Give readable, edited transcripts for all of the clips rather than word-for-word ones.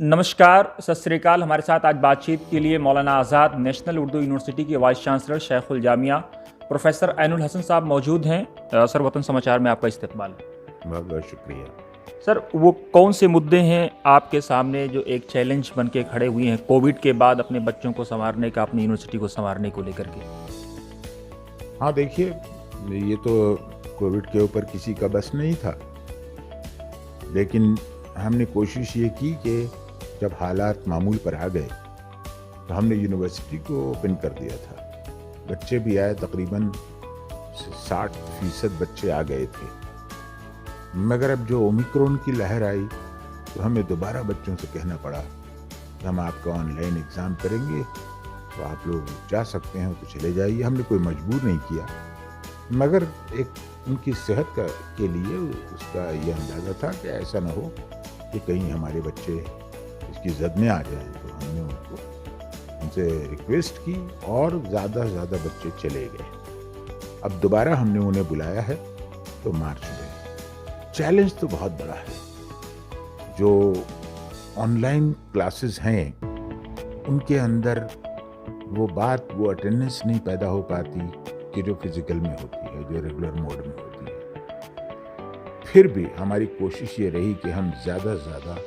नमस्कार, सत श्री अकाल। हमारे साथ आज बातचीत के लिए मौलाना आज़ाद नेशनल उर्दू यूनिवर्सिटी के vice chancellor Shaikhul Jamia professor Ainul Hasan साहब मौजूद हैं। सर, वतन समाचार में आपका इस्तकबाल है। बहुत बहुत शुक्रिया। सर, वो कौन से मुद्दे हैं आपके सामने जो एक चैलेंज बन के खड़े हुए हैं कोविड के बाद अपने बच्चों को संवारने का, अपनी यूनिवर्सिटी को संवारने को लेकर के? हाँ देखिए, ये तो कोविड के ऊपर किसी का बस नहीं था, लेकिन हमने कोशिश ये की कि जब हालात मामूल पर आ गए तो हमने यूनिवर्सिटी को ओपन कर दिया था। बच्चे भी आए, तकरीबन 60% बच्चे आ गए थे। मगर अब जो ओमिक्रॉन की लहर आई तो हमें दोबारा बच्चों से कहना पड़ा कि हम आपका ऑनलाइन एग्ज़ाम करेंगे, तो आप लोग जा सकते हैं तो चले जाइए। हमने कोई मजबूर नहीं किया, मगर एक उनकी सेहत के लिए उसका ये अंदाज़ा था कि ऐसा ना हो कि कहीं हमारे बच्चे इसकी जद में आ जाएं। तो हमने उनसे रिक्वेस्ट की और ज़्यादा से ज़्यादा बच्चे चले गए। अब दोबारा हमने उन्हें बुलाया है तो मार्च में। चैलेंज तो बहुत बड़ा है। जो ऑनलाइन क्लासेस हैं उनके अंदर वो बात, वो अटेंडेंस नहीं पैदा हो पाती कि जो फिजिकल में होती है, जो रेगुलर मोड में होती है। फिर भी हमारी कोशिश ये रही कि हम ज़्यादा से ज़्यादा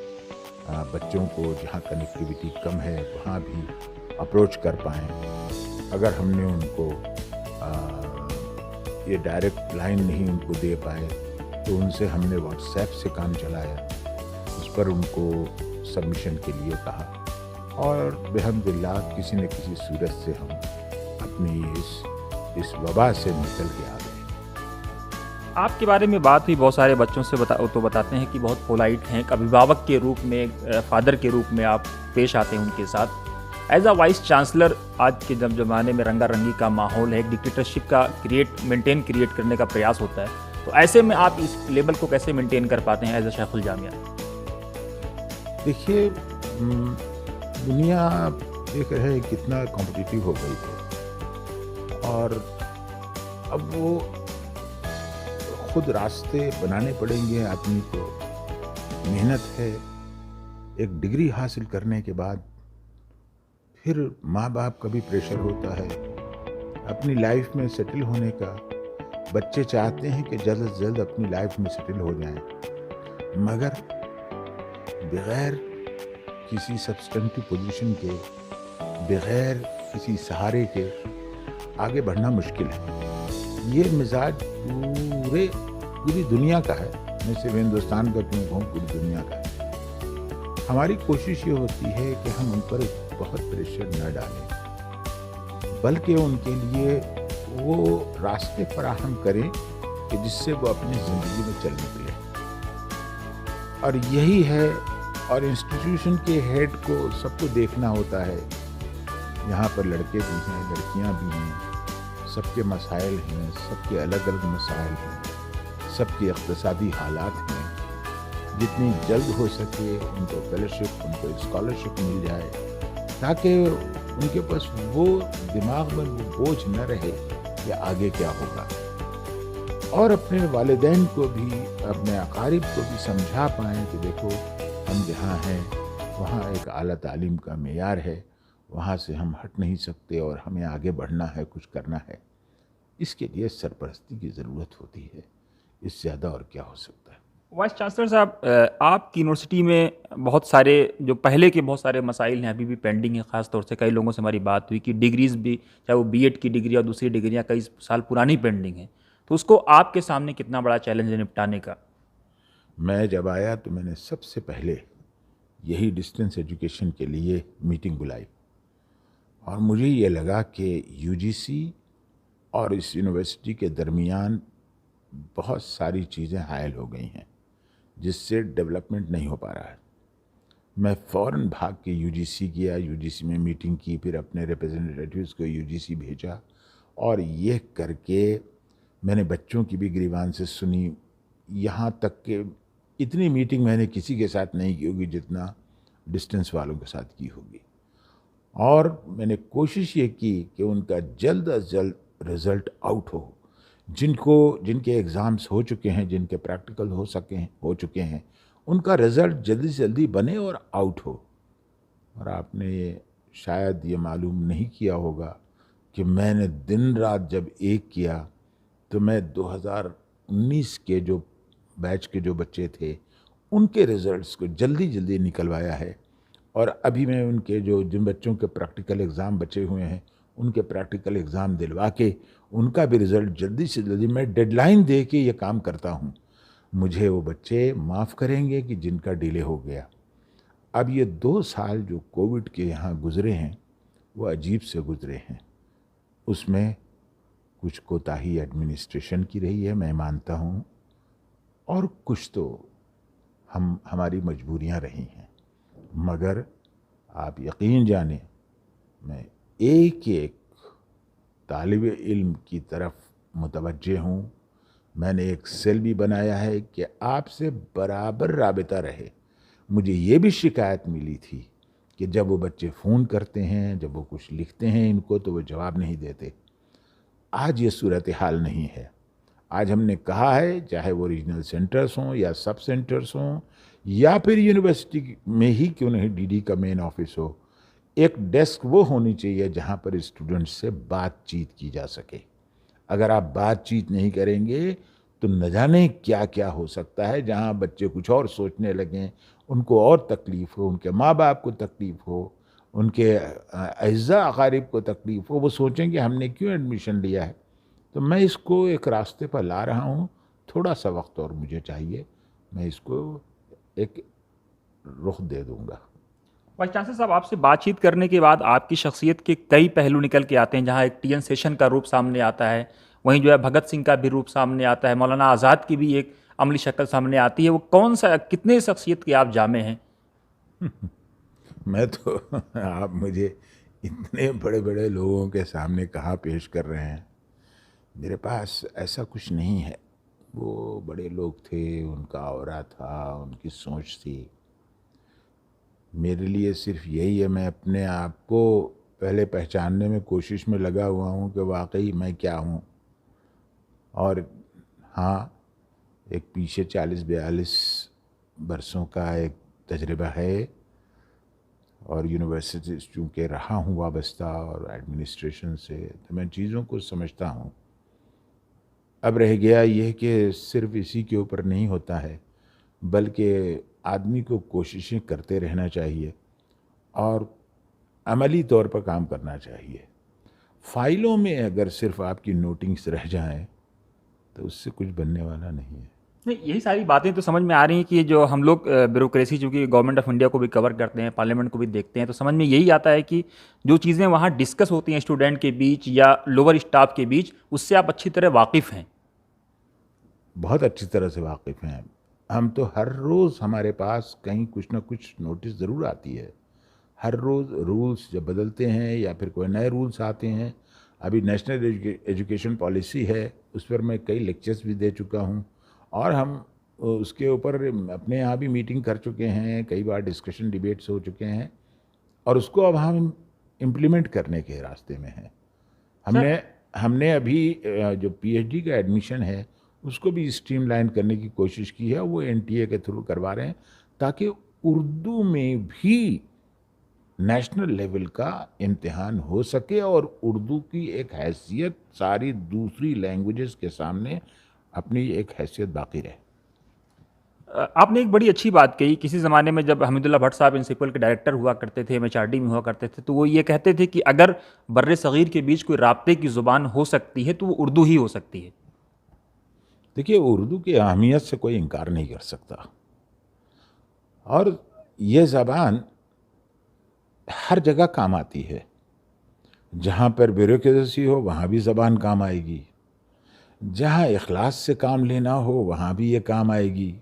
बच्चों को जहाँ कनेक्टिविटी कम है वहाँ भी अप्रोच कर पाएँ। अगर हमने उनको ये डायरेक्ट लाइन नहीं उनको दे पाए तो उनसे हमने व्हाट्सएप से काम चलाया, उस पर उनको सबमिशन के लिए कहा और बेहम्दुलिल्लाह किसी न किसी सूरत से हम अपनी इस वबा से निकल के आ गए। आपके बारे में बात हुई, बहुत सारे बच्चों से बताते हैं कि बहुत पोलाइट हैं, एक अभिभावक के रूप में, एक फादर के रूप में आप पेश आते हैं उनके साथ। एज अ वाइस चांसलर आज के जब ज़माने में रंगारंगी का माहौल है, एक डिक्टेटरशिप का मेंटेन करने का प्रयास होता है, तो ऐसे में आप इस लेवल को कैसे मेंटेन कर पाते हैं एज अ शेखुल जामिया? देखिए, दुनिया देख रहे हैं कितना कॉम्पिटिटिव हो गई है और अब वो खुद रास्ते बनाने पड़ेंगे आदमी को। मेहनत है। एक डिग्री हासिल करने के बाद फिर माँ बाप का भी प्रेशर होता है अपनी लाइफ में सेटल होने का। बच्चे चाहते हैं कि जल्द से जल्द अपनी लाइफ में सेटल हो जाएं, मगर बगैर किसी सब्सटेंटिव पोजीशन के, बगैर किसी सहारे के आगे बढ़ना मुश्किल है। ये मिजाज पूरी दुनिया का है। मैं सिर्फ हिंदुस्तान का क्यों कहूँ, पूरी दुनिया का है। हमारी कोशिश ये होती है कि हम उन पर बहुत प्रेशर न डालें, बल्कि उनके लिए वो रास्ते फराहम करें कि जिससे वो अपनी ज़िंदगी में चल निकले। और यही है, और इंस्टीट्यूशन के हेड को सबको देखना होता है। यहाँ पर लड़के भी हैं, लड़कियाँ भी हैं, सबके मसाइल हैं, सबके अलग अलग मसाइल हैं, सबके इक़्तिसादी हालात हैं। जितनी जल्द हो सके उनको फेलोशिप, उनको स्कॉलरशिप मिल जाए, ताकि उनके पास वो दिमाग में वो बोझ न रहे कि आगे क्या होगा। और अपने वालिदैन को भी, अपने अकारिब को भी समझा पाएँ कि देखो, हम जहाँ हैं वहाँ एक आला तालीम का मेयार है, वहाँ से हम हट नहीं सकते और हमें आगे बढ़ना है, कुछ करना है। इसके लिए सरपरस्ती की ज़रूरत होती है। इससे ज़्यादा और क्या हो सकता है। वाइस चांसलर साहब, आपकी यूनिवर्सिटी में बहुत सारे जो पहले के बहुत सारे मसाइल हैं अभी भी पेंडिंग हैं। ख़ास तौर से कई लोगों से हमारी बात हुई कि डिग्रीज़ भी, चाहे वो बीएड की डिग्री और दूसरी डिग्रियाँ कई साल पुरानी पेंडिंग हैं, तो उसको आपके सामने कितना बड़ा चैलेंज है निपटाने का? मैं जब आया तो मैंने सबसे पहले यही डिस्टेंस एजुकेशन के लिए मीटिंग बुलाई और मुझे ये लगा कि यूजीसी और इस यूनिवर्सिटी के दरमियान बहुत सारी चीज़ें हायल हो गई हैं, जिससे डेवलपमेंट नहीं हो पा रहा है। मैं फ़ौरन भाग के यूजीसी गया, यूजीसी में मीटिंग की, फिर अपने रिप्रेजेंटेटिव्स को यूजीसी भेजा और ये करके मैंने बच्चों की भी ग्रीवांसेस सुनी। यहाँ तक कि इतनी मीटिंग मैंने किसी के साथ नहीं की होगी जितना डिस्टेंस वालों के साथ की होगी। और मैंने कोशिश ये की कि उनका जल्द अज जल्द रिज़ल्ट आउट हो। जिनके एग्ज़ाम्स हो चुके हैं, जिनके प्रैक्टिकल हो चुके हैं, उनका रिज़ल्ट जल्दी से जल्दी बने और आउट हो। और आपने शायद ये मालूम नहीं किया होगा कि मैंने दिन रात जब एक किया, तो मैं 2019 के जो बैच के जो बच्चे थे, उनके रिज़ल्ट्स को जल्दी जल्दी निकलवाया है। और अभी मैं उनके जो जिन बच्चों के प्रैक्टिकल एग्ज़ाम बचे हुए हैं, उनके प्रैक्टिकल एग्ज़ाम दिलवा के उनका भी रिज़ल्ट जल्दी से जल्दी, मैं डेडलाइन दे के ये काम करता हूँ। मुझे वो बच्चे माफ़ करेंगे कि जिनका डिले हो गया। अब ये 2 साल जो कोविड के यहाँ गुज़रे हैं, वो अजीब से गुज़रे हैं। उसमें कुछ कोताही एडमिनिस्ट्रेशन की रही है, मैं मानता हूँ, और कुछ तो हमारी मजबूरियाँ रही हैं। मगर आप यकीन जानें, मैं एक एक तालिब इल्म की तरफ मुतवज्जे हूँ। मैंने एक सेल भी बनाया है कि आपसे बराबर राबिता रहे। मुझे ये भी शिकायत मिली थी कि जब वो बच्चे फ़ोन करते हैं, जब वो कुछ लिखते हैं इनको, तो वो जवाब नहीं देते। आज ये सूरत हाल नहीं है। आज हमने कहा है, चाहे वो रीजनल सेंटर्स हों या सब सेंटर्स हों या फिर यूनिवर्सिटी में ही क्यों नहीं डीडी का मेन ऑफिस हो, एक डेस्क वो होनी चाहिए जहाँ पर स्टूडेंट्स से बातचीत की जा सके। अगर आप बातचीत नहीं करेंगे तो न जाने क्या क्या हो सकता है, जहाँ बच्चे कुछ और सोचने लगें, उनको और तकलीफ़ हो, उनके माँ बाप को तकलीफ़ हो, उनके अज़्ज़ा अक़ारिब को तकलीफ़ हो, वो सोचें कि हमने क्यों एडमिशन लिया है। तो मैं इसको एक रास्ते पर ला रहा हूँ, थोड़ा सा वक्त और मुझे चाहिए, मैं इसको एक रुख दे दूँगा। वाइस चांसलर साहब, आपसे बातचीत करने के बाद आपकी शख्सियत के कई पहलू निकल के आते हैं, जहाँ एक टीएन सेशन का रूप सामने आता है, वहीं जो है भगत सिंह का भी रूप सामने आता है, मौलाना आज़ाद की भी एक अमली शक्ल सामने आती है। वो कौन सा, कितने शख्सियत के आप जामे हैं? मैं तो आप मुझे इतने बड़े बड़े लोगों के सामने कहाँ पेश कर रहे हैं। मेरे पास ऐसा कुछ नहीं है। वो बड़े लोग थे, उनका ऑरा था, उनकी सोच थी। मेरे लिए सिर्फ यही है, मैं अपने आप को पहले पहचानने में कोशिश में लगा हुआ हूँ कि वाकई मैं क्या हूँ। और हाँ, एक पीछे 40-42 बरसों का एक तजर्बा है, और यूनिवर्सिटी चूँकि रहा हूँ वाबस्ता और एडमिनिस्ट्रेशन से, तो मैं चीज़ों को समझता हूँ। अब रह गया ये कि सिर्फ इसी के ऊपर नहीं होता है, बल्कि आदमी को कोशिशें करते रहना चाहिए और अमली तौर पर काम करना चाहिए। फ़ाइलों में अगर सिर्फ आपकी नोटिंग्स रह जाएं, तो उससे कुछ बनने वाला नहीं है। नहीं, यही सारी बातें तो समझ में आ रही हैं कि जो हम लोग ब्यूरोक्रेसी, चूँकि गवर्नमेंट ऑफ इंडिया को भी कवर करते हैं, पार्लियामेंट को भी देखते हैं, तो समझ में यही आता है कि जो चीज़ें वहाँ डिस्कस होती हैं स्टूडेंट के बीच या लोअर स्टाफ के बीच, उससे आप अच्छी तरह वाकिफ़ हैं। बहुत अच्छी तरह से वाकिफ़ हैं। हम तो हर रोज़ हमारे पास कहीं कुछ ना कुछ नोटिस ज़रूर आती है। हर रोज़ रूल्स जब बदलते हैं या फिर कोई नए रूल्स आते हैं। अभी नेशनल एजुकेशन पॉलिसी है, उस पर मैं कई लेक्चर्स भी दे चुका हूँ, और हम उसके ऊपर अपने यहाँ भी मीटिंग कर चुके हैं, कई बार डिस्कशन डिबेट्स हो चुके हैं, और उसको अब हम इम्प्लीमेंट करने के रास्ते में हैं। सर, हमने हमने अभी जो पीएचडी का एडमिशन है, उसको भी स्ट्रीमलाइन करने की कोशिश की है, वो एनटीए के थ्रू करवा रहे हैं, ताकि उर्दू में भी नेशनल लेवल का इम्तिहान हो सके और उर्दू की एक हैसियत सारी दूसरी लैंग्वेजेस के सामने अपनी एक हैसियत बाकी रहे। आपने एक बड़ी अच्छी बात कही। किसी ज़माने में जब हमीदुल्लाह भट्ट साहब प्रिंसिपल के डायरेक्टर हुआ करते थे, एमएचआरडी में हुआ करते थे, तो वो ये कहते थे कि अगर बर्रे सग़ीर के बीच कोई राब्ते की ज़ुबान हो सकती है तो वो उर्दू ही हो सकती है। देखिए, उर्दू की अहमियत से कोई इनकार नहीं कर सकता, और ये ज़बान हर जगह काम आती है। जहाँ पर ब्यूरोक्रेसी हो वहाँ भी ज़बान काम आएगी, जहाँ इखलास से काम लेना हो वहाँ भी ये काम आएगी,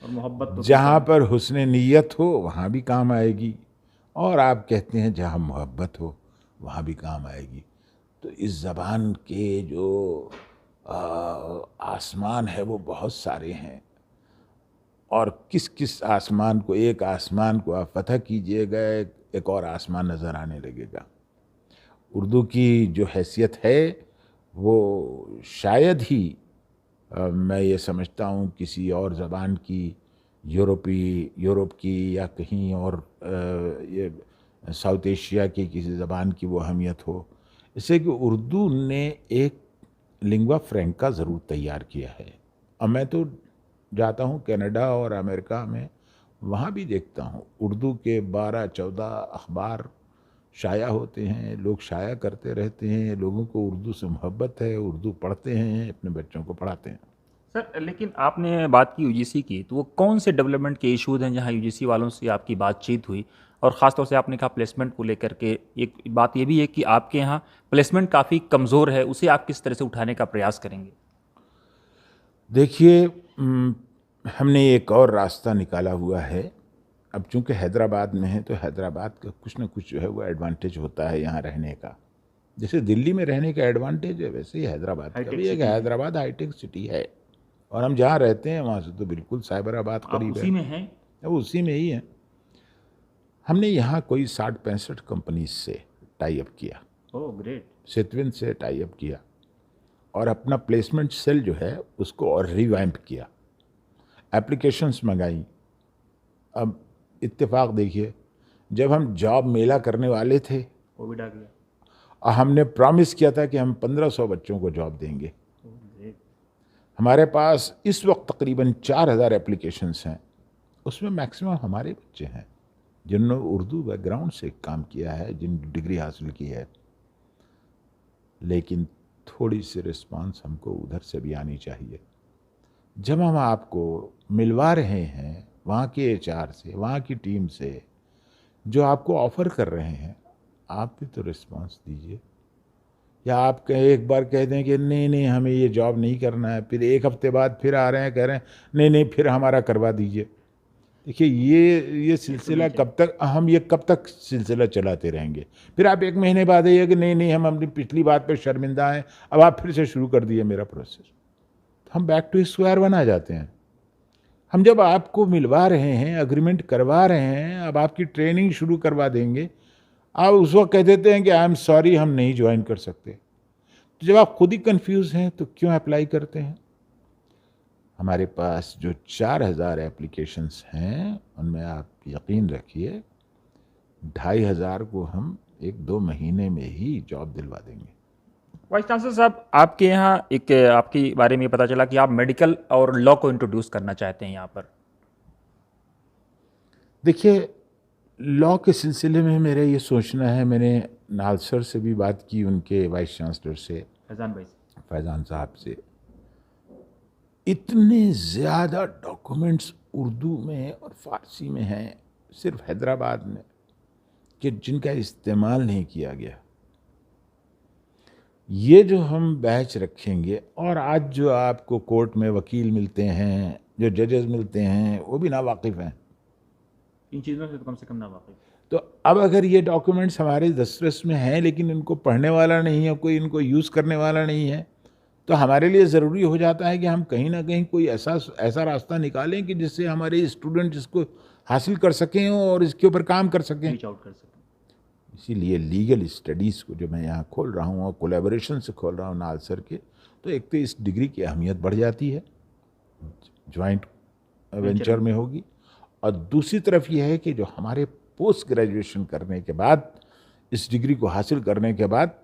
और मोहब्बत तो जहाँ पर हुस्न नीयत हो वहाँ भी काम आएगी, और आप कहते हैं जहाँ मोहब्बत हो वहाँ भी काम आएगी। तो इस ज़बान के जो आसमान है वो बहुत सारे हैं, और किस किस आसमान को, एक आसमान को आप फतह कीजिएगा, एक और आसमान नज़र आने लगेगा। उर्दू की जो हैसियत है वो शायद ही मैं ये समझता हूँ किसी और ज़बान की यूरोप की या कहीं और ये साउथ एशिया की किसी ज़बान की वो अहमियत हो, इससे कि उर्दू ने एक लिंग्वा फ्रैंका ज़रूर तैयार किया है। अब मैं तो जाता हूँ कनाडा और अमेरिका में, वहाँ भी देखता हूँ उर्दू के 12-14 अखबार शाया होते हैं, लोग शाया करते रहते हैं, लोगों को उर्दू से मोहब्बत है, उर्दू पढ़ते हैं, अपने बच्चों को पढ़ाते हैं। सर लेकिन आपने बात की यूजीसी की, तो वो कौन से डेवलपमेंट के इश्यूज हैं जहाँ यूजीसी वालों से आपकी बातचीत हुई? और ख़ास तौर से आपने कहा प्लेसमेंट को लेकर के, एक बात ये भी है कि आपके यहाँ प्लेसमेंट काफ़ी कमज़ोर है, उसे आप किस तरह से उठाने का प्रयास करेंगे? देखिए, हमने एक और रास्ता निकाला हुआ है। अब चूंकि हैदराबाद में है तो हैदराबाद का कुछ ना कुछ जो है वो एडवांटेज होता है यहाँ रहने का। जैसे दिल्ली में रहने का एडवांटेज है, वैसे ही हैदराबाद का हाईटेक भी है कि सिटी है। हैदराबाद हाईटेक सिटी है। और हम जहाँ रहते हैं वहाँ से तो बिल्कुल साइबराबाद आप करीब है। उसी में हैं? वो उसी में ही है। हमने यहाँ कोई 60-65 कंपनीज से टाई अप किया, ओह ग्रेट। सितविन से टाई अप किया, और अपना प्लेसमेंट सेल जो है उसको और रिवैम्प किया, एप्लीकेशंस मंगाई। अब इत्तेफाक देखिए, जब हम जॉब मेला करने वाले थे कोविड आ गया। और हमने प्रॉमिस किया था कि हम 1500 बच्चों को जॉब देंगे, ओह ग्रेट। हमारे पास इस वक्त तकरीबन 4000 एप्लीकेशंस हैं। उसमें मैक्सिमम हमारे बच्चे हैं जिन्होंने उर्दू बैकग्राउंड से काम किया है, जिन डिग्री हासिल की है। लेकिन थोड़ी सी रिस्पांस हमको उधर से भी आनी चाहिए। जब हम आपको मिलवा रहे हैं वहाँ के एचआर से, वहाँ की टीम से, जो आपको ऑफ़र कर रहे हैं, आप भी तो रिस्पांस दीजिए। या आप एक बार कह दें कि नहीं नहीं हमें ये जॉब नहीं करना है, फिर एक हफ्ते बाद फिर आ रहे हैं कह रहे हैं नहीं नहीं फिर हमारा करवा दीजिए। देखिए ये सिलसिला कब तक सिलसिला चलाते रहेंगे? फिर आप एक महीने बाद आइए कि नहीं नहीं हम अपनी पिछली बात पर शर्मिंदा हैं, अब आप फिर से शुरू कर दिए मेरा प्रोसेस। हम बैक टू स्क्वायर वन आ जाते हैं। हम जब आपको मिलवा रहे हैं, अग्रीमेंट करवा रहे हैं, अब आपकी ट्रेनिंग शुरू करवा देंगे, आप उस वक्त कह देते हैं कि आई एम सॉरी हम नहीं ज्वाइन कर सकते। तो जब आप खुद ही कंफ्यूज हैं तो क्यों अप्लाई करते हैं? हमारे पास जो 4000 एप्लीकेशंस हैं उनमें आप यकीन रखिए 2500 को हम 1-2 महीने में ही जॉब दिलवा देंगे। वाइस चांसलर साहब, आपके यहाँ एक आपके बारे में पता चला कि आप मेडिकल और लॉ को इंट्रोड्यूस करना चाहते हैं यहाँ पर। देखिए, लॉ के सिलसिले में मेरे ये सोचना है, मैंने नालसर से भी बात की, उनके वाइस चांसलर से, फैज़ान साहब से। इतने ज़्यादा डॉक्यूमेंट्स उर्दू में और फ़ारसी में हैं सिर्फ हैदराबाद में कि जिनका इस्तेमाल नहीं किया गया। ये जो हम बैच रखेंगे, और आज जो आपको कोर्ट में वकील मिलते हैं, जो जजेस मिलते हैं, वो भी नावाकिफ़ हैं इन चीज़ों से, तो कम से कम नावाकिफ़। तो अब अगर ये डॉक्यूमेंट्स हमारे दस्तरस में हैं लेकिन इनको पढ़ने वाला नहीं है, कोई इनको यूज़ करने वाला नहीं है, तो हमारे लिए ज़रूरी हो जाता है कि हम कहीं ना कहीं कोई ऐसा रास्ता निकालें कि जिससे हमारे स्टूडेंट इसको हासिल कर सकें और इसके ऊपर काम कर सकें, रीच आउट कर सकें। इसीलिए लीगल स्टडीज़ को जो मैं यहाँ खोल रहा हूँ और कोलैबोरेशन से खोल रहा हूँ नालसर के, तो एक तो इस डिग्री की अहमियत बढ़ जाती है, जॉइंट वेंचर में होगी, और दूसरी तरफ यह है कि जो हमारे पोस्ट ग्रेजुएशन करने के बाद, इस डिग्री को हासिल करने के बाद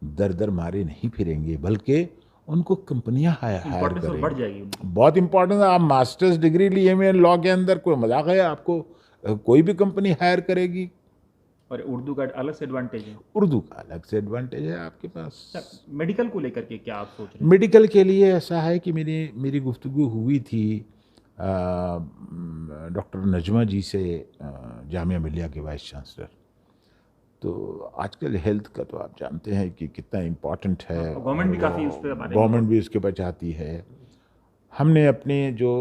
दर दर मारे नहीं फिरेंगे, बल्कि उनको कंपनियां हायर करेंगी। बढ़ जाएगी। बहुत इंपॉर्टेंट है। आप मास्टर्स डिग्री लिए हुए लॉ के अंदर, कोई मजाक है? आपको कोई भी कंपनी हायर करेगी। और उर्दू का अलग से एडवांटेज है। उर्दू का अलग से एडवांटेज है आपके पास। मेडिकल को लेकर के क्या आप सोच रहे हैं? मेडिकल के लिए ऐसा है कि मेरी गुफ्तगू हुई थी डॉक्टर नजमा जी से, जामिया मिलिया के वाइस चांसलर। तो आजकल हेल्थ का तो आप जानते हैं कि कितना इम्पोर्टेंट है, गवर्नमेंट भी काफ़ी उस पर, गवर्नमेंट भी उसके ऊपर चाहती है। हमने अपने जो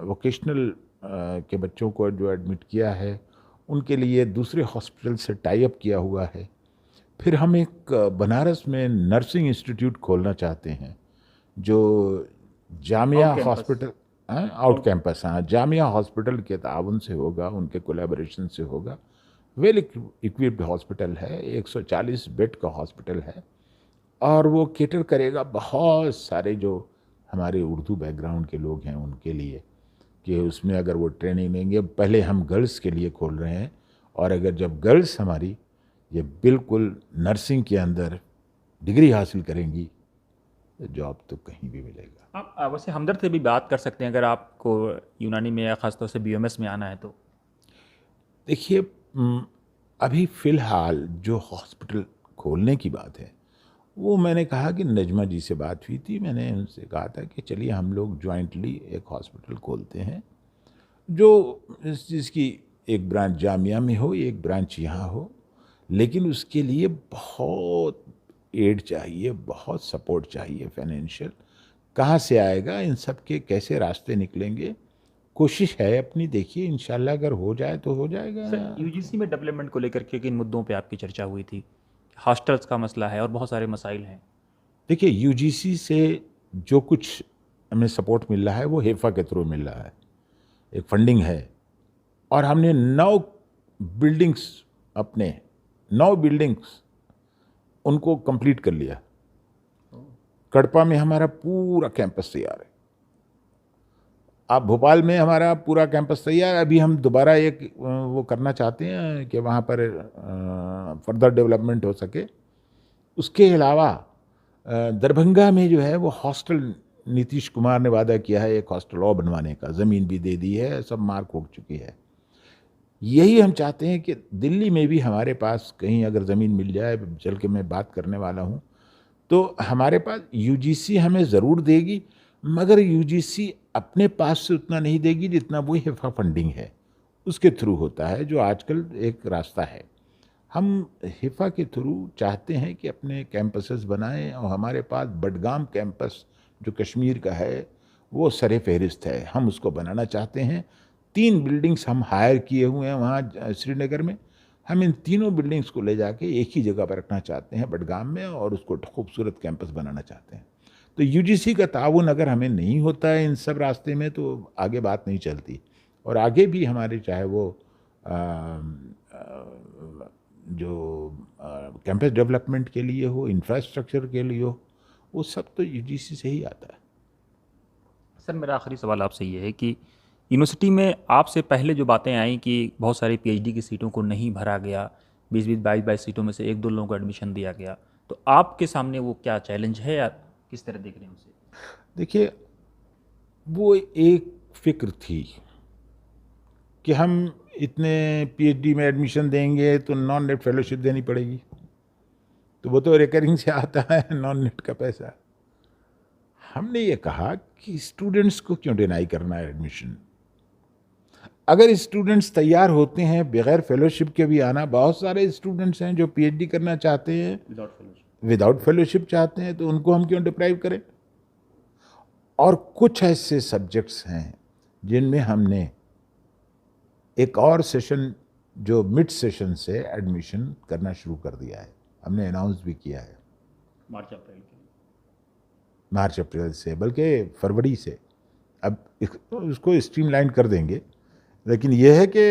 वोकेशनल के बच्चों को जो एडमिट किया है उनके लिए दूसरे हॉस्पिटल से टाई अप किया हुआ है। फिर हम एक बनारस में नर्सिंग इंस्टीट्यूट खोलना चाहते हैं जो जामिया हॉस्पिटल, आउट कैंपस, हाँ, जामिया हॉस्पिटल के ताउन से होगा, उनके कोलैबोरेशन से होगा। वेल इक्विप्ड हॉस्पिटल है, 140 बेड का हॉस्पिटल है, और वो केटर करेगा बहुत सारे जो हमारे उर्दू बैकग्राउंड के लोग हैं उनके लिए, कि उसमें अगर वो ट्रेनिंग लेंगे, पहले हम गर्ल्स के लिए खोल रहे हैं, और अगर जब गर्ल्स हमारी ये बिल्कुल नर्सिंग के अंदर डिग्री हासिल करेंगी तो जॉब तो कहीं भी मिलेगा। आप वैसे हमदर्द से भी बात कर सकते हैं अगर आपको यूनानी में या ख़ासतौर से बीएमएस में आना है तो। देखिए, अभी फ़िलहाल जो हॉस्पिटल खोलने की बात है, वो मैंने कहा कि नजमा जी से बात हुई थी, मैंने उनसे कहा था कि चलिए हम लोग जॉइंटली एक हॉस्पिटल खोलते हैं, जो जिसकी एक ब्रांच जामिया में हो, एक ब्रांच यहाँ हो, लेकिन उसके लिए बहुत एड चाहिए, बहुत सपोर्ट चाहिए फाइनेंशियल। कहाँ से आएगा, इन सब के कैसे रास्ते निकलेंगे, कोशिश है अपनी, देखिए इंशाल्लाह अगर हो जाए तो हो जाएगा। सर यूजीसी में डेवलपमेंट को लेकर के किन मुद्दों पे आपकी चर्चा हुई थी? हॉस्टल्स का मसला है और बहुत सारे मसाइल हैं। देखिए, यूजीसी से जो कुछ हमें सपोर्ट मिल रहा है वो हेफा के थ्रू मिल रहा है, एक फंडिंग है, और हमने 9 बिल्डिंग्स, अपने 9 बिल्डिंग्स उनको कंप्लीट कर लिया। कड़पा में हमारा पूरा कैंपस तैयार है, आप भोपाल में हमारा पूरा कैंपस तैयार है। अभी हम दोबारा एक वो करना चाहते हैं कि वहाँ पर फर्दर डेवलपमेंट हो सके। उसके अलावा दरभंगा में जो है वो हॉस्टल, नीतीश कुमार ने वादा किया है एक हॉस्टल और बनवाने का, ज़मीन भी दे दी है, सब मार्क हो चुकी है। यही हम चाहते हैं कि दिल्ली में भी हमारे पास कहीं अगर ज़मीन मिल जाए, चल के मैं बात करने वाला हूँ, तो हमारे पास यूजीसी हमें ज़रूर देगी, मगर यूजीसी अपने पास से उतना नहीं देगी जितना वो हेफा फंडिंग है, उसके थ्रू होता है, जो आजकल एक रास्ता है। हम हिफा के थ्रू चाहते हैं कि अपने कैंपसेस बनाएं, और हमारे पास बडगाम कैंपस जो कश्मीर का है वो सरे फहरिस्त है, हम उसको बनाना चाहते हैं। 3 बिल्डिंग्स हम हायर किए हुए हैं वहाँ श्रीनगर में, हम इन तीनों बिल्डिंग्स को ले जाके एक ही जगह पर रखना चाहते हैं बडगाम में, और उसको खूबसूरत कैंपस बनाना चाहते हैं। तो यूजीसी का ताउन अगर हमें नहीं होता है इन सब रास्ते में तो आगे बात नहीं चलती, और आगे भी हमारे चाहे वो जो कैंपस डेवलपमेंट के लिए हो, इंफ्रास्ट्रक्चर के लिए हो, वो सब तो यूजीसी से ही आता है। सर मेरा आखिरी सवाल आपसे ये है कि यूनिवर्सिटी में आपसे पहले जो बातें आई कि बहुत सारी पीएचडी की सीटों को नहीं भरा गया, 20-20, 22-22 सीटों में से 1-2 लोगों को एडमिशन दिया गया, तो आपके सामने वो क्या चैलेंज है या किस तरह देख रहे हैं उसे? देखिए, वो एक फिक्र थी कि हम इतने पीएचडी में एडमिशन देंगे तो नॉन नेट फेलोशिप देनी पड़ेगी, तो वो तो रिकरिंग से आता है नॉन नेट का पैसा। हमने ये कहा कि स्टूडेंट्स को क्यों डिनाई करना है एडमिशन, अगर स्टूडेंट्स तैयार होते हैं बगैर फेलोशिप के भी आना, बहुत सारे स्टूडेंट्स हैं जो पीएचडी करना चाहते हैं विदाउट फेलोशिप चाहते हैं, तो उनको हम क्यों डिप्राइव करें। और कुछ ऐसे सब्जेक्ट्स हैं जिनमें हमने एक और सेशन जो मिड सेशन से एडमिशन करना शुरू कर दिया है, हमने अनाउंस भी किया है मार्च अप्रैल से, बल्कि फरवरी से। अब उसको स्ट्रीमलाइन कर देंगे, लेकिन यह है कि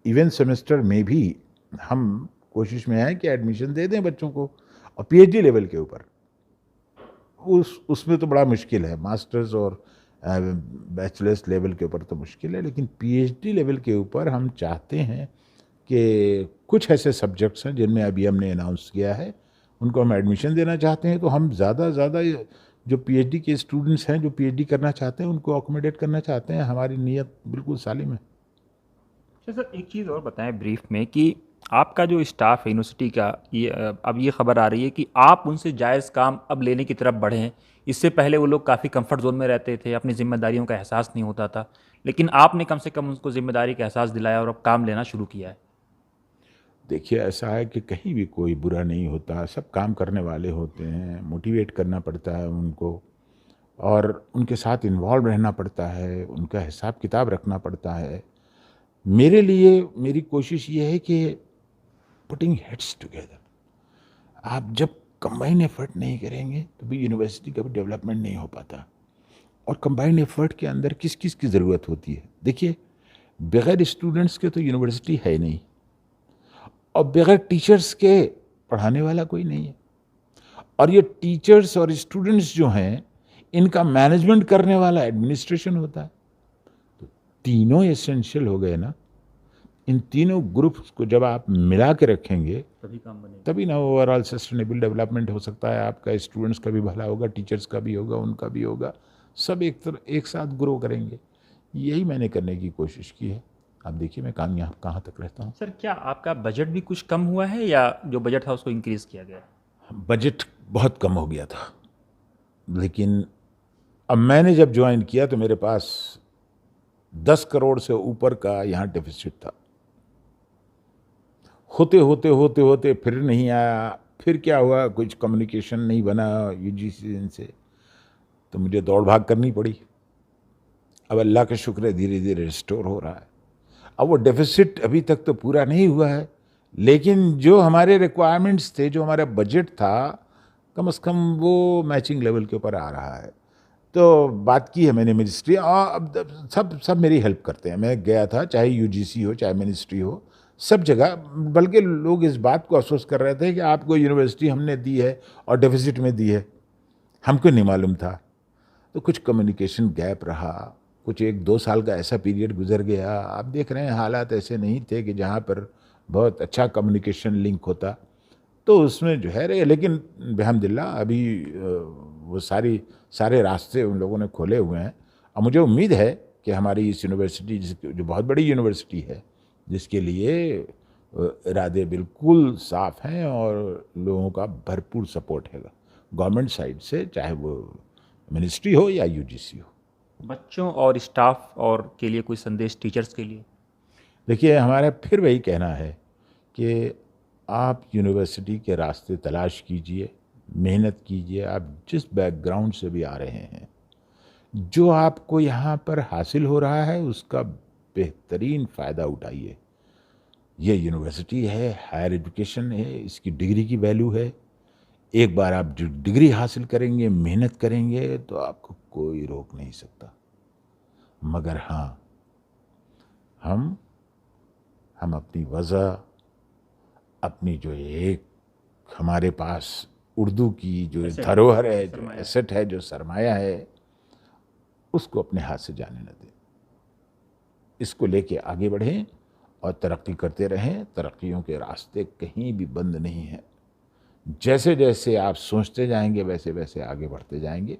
इवेंट सेमेस्टर में भी हम कोशिश में हैं कि एडमिशन दे दें बच्चों को, और पीएचडी लेवल के ऊपर उसमें तो बड़ा मुश्किल है, मास्टर्स और बैचलर्स लेवल के ऊपर तो मुश्किल है, लेकिन पीएचडी लेवल के ऊपर हम चाहते हैं कि कुछ ऐसे सब्जेक्ट्स हैं जिनमें अभी हमने अनाउंस किया है, उनको हम एडमिशन देना चाहते हैं। तो हम ज़्यादा जो पीएचडी के स्टूडेंट्स हैं जो पीएचडी करना चाहते हैं उनको अकोमोडेट करना चाहते हैं, हमारी नीयत बिल्कुल सालिम है। अच्छा सर, एक चीज़ और बताएं ब्रीफ में कि आपका जो स्टाफ है यूनिवर्सिटी का, ये अब ये खबर आ रही है कि आप उनसे जायज़ काम अब लेने की तरफ बढ़े हैं। इससे पहले वो लोग काफ़ी कंफर्ट जोन में रहते थे, अपनी जिम्मेदारियों का एहसास नहीं होता था, लेकिन आपने कम से कम उनको जिम्मेदारी का एहसास दिलाया और अब काम लेना शुरू किया है। देखिए, ऐसा है कि कहीं भी कोई बुरा नहीं होता, सब काम करने वाले होते हैं, मोटिवेट करना पड़ता है उनको, और उनके साथ इन्वॉल्व रहना पड़ता है, उनका हिसाब किताब रखना पड़ता है। मेरे लिए मेरी कोशिश ये है कि पुटिंग हेड्स टुगेदर, आप जब कंबाइन एफर्ट नहीं करेंगे तो भी यूनिवर्सिटी का भी डेवलपमेंट नहीं हो पाता। और कंबाइन एफर्ट के अंदर किस किस की ज़रूरत होती है। देखिए, बगैर स्टूडेंट्स के तो यूनिवर्सिटी है नहीं, और बगैर टीचर्स के पढ़ाने वाला कोई नहीं है। और ये टीचर्स और स्टूडेंट्स जो हैं, इनका मैनेजमेंट करने वाला एडमिनिस्ट्रेशन होता है। तो तीनों एसेंशियल हो गए ना। इन तीनों ग्रुप्स को जब आप मिला के रखेंगे तभी काम बनेगा, तभी ना ओवरऑल सस्टेनेबल डेवलपमेंट हो सकता है। आपका स्टूडेंट्स का भी भला होगा, टीचर्स का भी होगा, उनका भी होगा, सब एक साथ ग्रो करेंगे। यही मैंने करने की कोशिश की है। आप देखिए मैं कहाँ तक रहता हूँ। सर क्या आपका बजट भी कुछ कम हुआ है या जो बजट था उसको इंक्रीज़ किया गया? बजट बहुत कम हो गया था, लेकिन अब मैंने जब ज्वाइन किया तो मेरे पास 10 करोड़ से ऊपर का यहाँ डेफिसिट था। होते होते होते होते फिर नहीं आया। फिर क्या हुआ, कुछ कम्युनिकेशन नहीं बना यूजीसी से, तो मुझे दौड़ भाग करनी पड़ी। अब अल्लाह का शुक्र है धीरे धीरे रिस्टोर हो रहा है। अब वो डेफिसिट अभी तक तो पूरा नहीं हुआ है, लेकिन जो हमारे रिक्वायरमेंट्स थे, जो हमारा बजट था, कम से कम वो मैचिंग लेवल के ऊपर आ रहा है। तो बात की है मैंने मिनिस्ट्री, और अब सब मेरी हेल्प करते हैं। मैं गया था, चाहे यूजीसी हो चाहे मिनिस्ट्री हो, सब जगह। बल्कि लोग इस बात को अफसोस कर रहे थे कि आपको यूनिवर्सिटी हमने दी है और डेफिसिट में दी है, हमको नहीं मालूम था। तो कुछ कम्युनिकेशन गैप रहा, कुछ 1-2 साल का ऐसा पीरियड गुजर गया। आप देख रहे हैं हालात ऐसे नहीं थे कि जहाँ पर बहुत अच्छा कम्युनिकेशन लिंक होता, तो उसमें जो है रहे। लेकिन अल्हम्दुलिल्लाह अभी वो सारे रास्ते उन लोगों ने खोले हुए हैं। और मुझे उम्मीद है कि हमारी इस यूनिवर्सिटी, जो बहुत बड़ी यूनिवर्सिटी है, जिसके लिए इरादे बिल्कुल साफ हैं और लोगों का भरपूर सपोर्ट है गवर्नमेंट साइड से, चाहे वो मिनिस्ट्री हो या यूजीसी हो। बच्चों और स्टाफ और के लिए कोई संदेश टीचर्स के लिए? देखिए हमारा फिर वही कहना है कि आप यूनिवर्सिटी के रास्ते तलाश कीजिए, मेहनत कीजिए। आप जिस बैकग्राउंड से भी आ रहे हैं, जो आपको यहाँ पर हासिल हो रहा है उसका बेहतरीन फ़ायदा उठाइए। ये यूनिवर्सिटी है, हायर एजुकेशन है, इसकी डिग्री की वैल्यू है। एक बार आप जो डिग्री हासिल करेंगे, मेहनत करेंगे, तो आपको कोई रोक नहीं सकता। मगर हाँ, हम अपनी वजह, अपनी जो एक हमारे पास उर्दू की जो धरोहर है, जो एसेट है, जो सरमाया है, उसको अपने हाथ से जाने न दें। इसको लेके आगे बढ़ें और तरक्की करते रहें। तरक्कियों के रास्ते कहीं भी बंद नहीं हैं। जैसे जैसे आप सोचते जाएंगे वैसे वैसे आगे बढ़ते जाएंगे।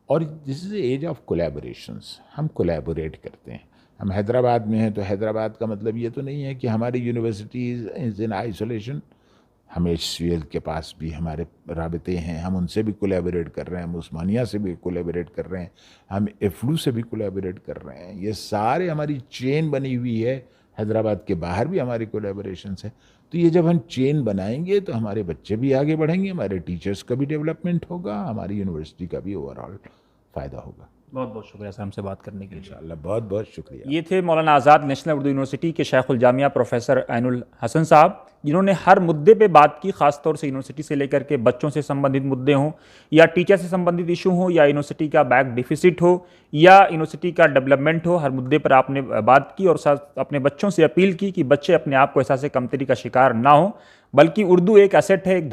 और this is age of collaborations. हम कोलैबोरेट करते हैं। हम हैदराबाद में हैं तो हैदराबाद का मतलब ये तो नहीं है कि हमारी यूनिवर्सिटी इज़ इन आइसोलेशन। हम HCL के पास भी हमारे राबते हैं, हम उनसे भी कोलैबोरेट कर रहे हैं, हम उस्मानिया से भी कोलैबोरेट कर रहे हैं, हम एफ्लू से भी कोलैबोरेट कर रहे हैं। ये सारे हमारी चेन बनी हुई है। हैदराबाद के बाहर भी हमारी कोलैबोरेशंस है। तो ये जब हम चेन बनाएंगे तो हमारे बच्चे भी आगे बढ़ेंगे, हमारे टीचर्स का भी डेवलपमेंट होगा, हमारी यूनिवर्सिटी का भी ओवरऑल फ़ायदा होगा। बहुत बहुत शुक्रिया सर हमसे बात करने के लिए। इंशाअल्लाह बहुत बहुत शुक्रिया। ये थे मौलाना आज़ाद नेशनल उर्दू यूनिवर्सिटी के शेखुल जामिया प्रोफेसर ऐनुल हसन साहब, जिन्होंने हर मुद्दे पे बात की, ख़ासतौर से यूनिवर्सिटी से लेकर के बच्चों से संबंधित मुद्दे हों या टीचर से संबंधित इशू हो या यूनिवर्सिटी का बैक डिफिसिट हो या यूनिवर्सिटी का डेवलपमेंट हो। हर मुद्दे पर आपने बात की और साथ अपने बच्चों से अपील की कि बच्चे अपने आप को एहसास कमतरी का शिकार ना हो, बल्कि उर्दू एक एसेट है, एक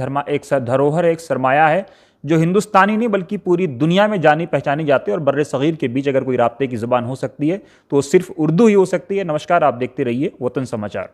धरोहर है, एक सरमाया है, जो हिंदुस्तानी नहीं बल्कि पूरी दुनिया में जानी पहचानी जाती है। और बर्रे सगीर के बीच अगर कोई राब्ते की ज़ुबान हो सकती है तो वो सिर्फ उर्दू ही हो सकती है। नमस्कार, आप देखते रहिए वतन समाचार।